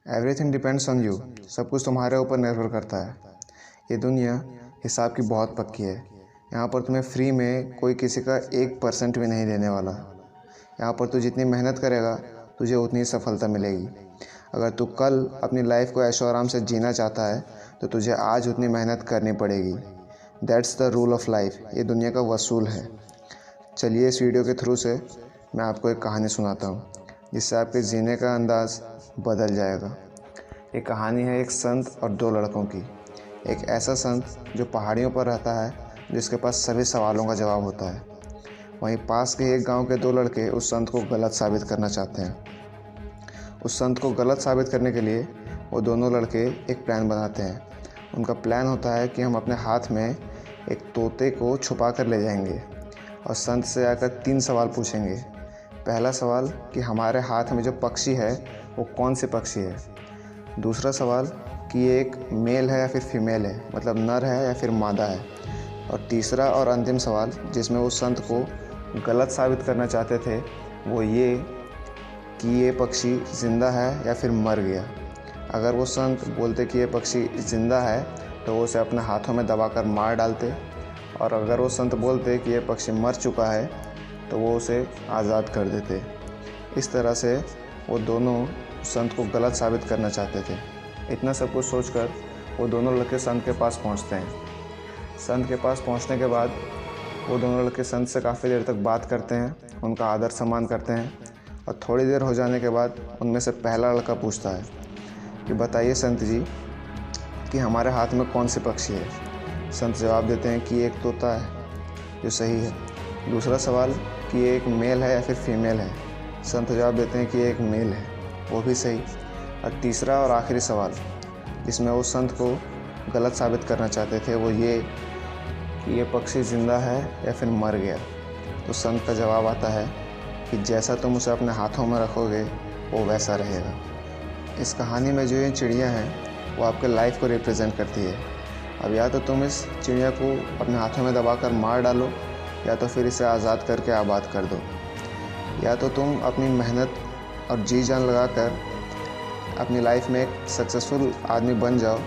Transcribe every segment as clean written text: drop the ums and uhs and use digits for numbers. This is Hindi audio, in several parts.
Everything depends on you. सब कुछ तुम्हारे ऊपर निर्भर करता है। ये दुनिया हिसाब की बहुत पक्की है। यहाँ पर तुम्हें फ्री में कोई किसी का 1% भी नहीं देने वाला। यहाँ पर तू जितनी मेहनत करेगा तुझे उतनी ही सफलता मिलेगी। अगर तू कल अपनी लाइफ को ऐशो आराम से जीना चाहता है तो तुझे आज उतनी मेहनत करनी पड़ेगी। That's the rule of life. ये दुनिया का वसूल है। चलिए इस वीडियो के थ्रू से मैं आपको एक कहानी सुनाता हूँ जिससे आपके जीने का अंदाज़ बदल जाएगा। ये कहानी है एक संत और दो लड़कों की। एक ऐसा संत जो पहाड़ियों पर रहता है, जिसके पास सभी सवालों का जवाब होता है। वहीं पास के एक गांव के दो लड़के उस संत को गलत साबित करना चाहते हैं। उस संत को गलत साबित करने के लिए वो दोनों लड़के एक प्लान बनाते हैं। उनका प्लान होता है कि हम अपने हाथ में एक तोते को छुपा कर ले जाएंगे और संत से आकर 3 सवाल पूछेंगे। पहला सवाल कि हमारे हाथ में जो पक्षी है वो कौन से पक्षी है। दूसरा सवाल कि ये एक मेल है या फिर फीमेल है, मतलब नर है या फिर मादा है। और तीसरा और अंतिम सवाल जिसमें वो संत को गलत साबित करना चाहते थे वो ये कि ये पक्षी ज़िंदा है या फिर मर गया। अगर वो संत बोलते कि ये पक्षी ज़िंदा है तो वो उसे अपने हाथों में दबाकर मार डालते, और अगर वो संत बोलते कि ये पक्षी मर चुका है तो वो उसे आज़ाद कर देते। इस तरह से वो दोनों संत को गलत साबित करना चाहते थे। इतना सब कुछ सोचकर वो दोनों लड़के संत के पास पहुंचते हैं। संत के पास पहुंचने के बाद वो दोनों लड़के संत से काफ़ी देर तक बात करते हैं, उनका आदर सम्मान करते हैं। और थोड़ी देर हो जाने के बाद उनमें से पहला लड़का पूछता है कि बताइए संत जी कि हमारे हाथ में कौन से पक्षी है। संत जवाब देते हैं कि एक तोता है, जो सही है। दूसरा सवाल कि ये एक मेल है या फिर फीमेल है। संत जवाब देते हैं कि ये एक मेल है, वो भी सही। और तीसरा और आखिरी सवाल जिसमें वो संत को गलत साबित करना चाहते थे वो ये कि ये पक्षी ज़िंदा है या फिर मर गया। तो संत का जवाब आता है कि जैसा तुम उसे अपने हाथों में रखोगे वो वैसा रहेगा। इस कहानी में जो ये चिड़िया हैं वो आपके लाइफ को रिप्रेजेंट करती है। अब या तो तुम इस चिड़िया को अपने हाथों में दबाकर मार डालो या तो फिर इसे आज़ाद करके आबाद कर दो। या तो तुम अपनी मेहनत और जी जान लगाकर अपनी लाइफ में एक सक्सेसफुल आदमी बन जाओ,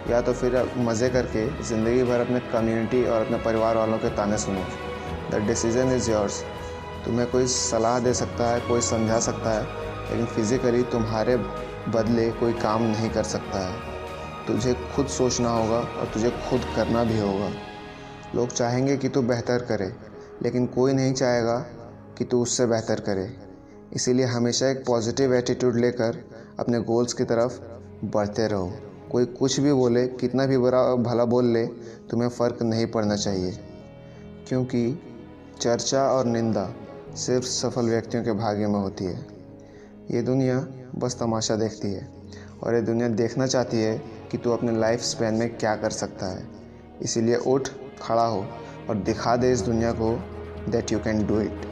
या तो फिर मज़े करके ज़िंदगी भर अपने कम्युनिटी और अपने परिवार वालों के ताने सुनो। The decision is yours. तुम्हें कोई सलाह दे सकता है, कोई समझा सकता है, लेकिन फिज़िकली तुम्हारे बदले कोई काम नहीं कर सकता है। तुझे खुद सोचना होगा और तुझे खुद करना भी होगा। लोग चाहेंगे कि तू बेहतर करे, लेकिन कोई नहीं चाहेगा कि तू उससे बेहतर करे। इसीलिए हमेशा एक पॉजिटिव एटीट्यूड लेकर अपने गोल्स की तरफ बढ़ते रहो। कोई कुछ भी बोले, कितना भी बुरा भला बोल ले, तुम्हें फ़र्क नहीं पड़ना चाहिए, क्योंकि चर्चा और निंदा सिर्फ सफल व्यक्तियों के भाग्य में होती है। ये दुनिया बस तमाशा देखती है और ये दुनिया देखना चाहती है कि तू अपने लाइफ स्पैन में क्या कर सकता है। इसीलिए उठ, खड़ा हो और दिखा दे इस दुनिया को that you can do it.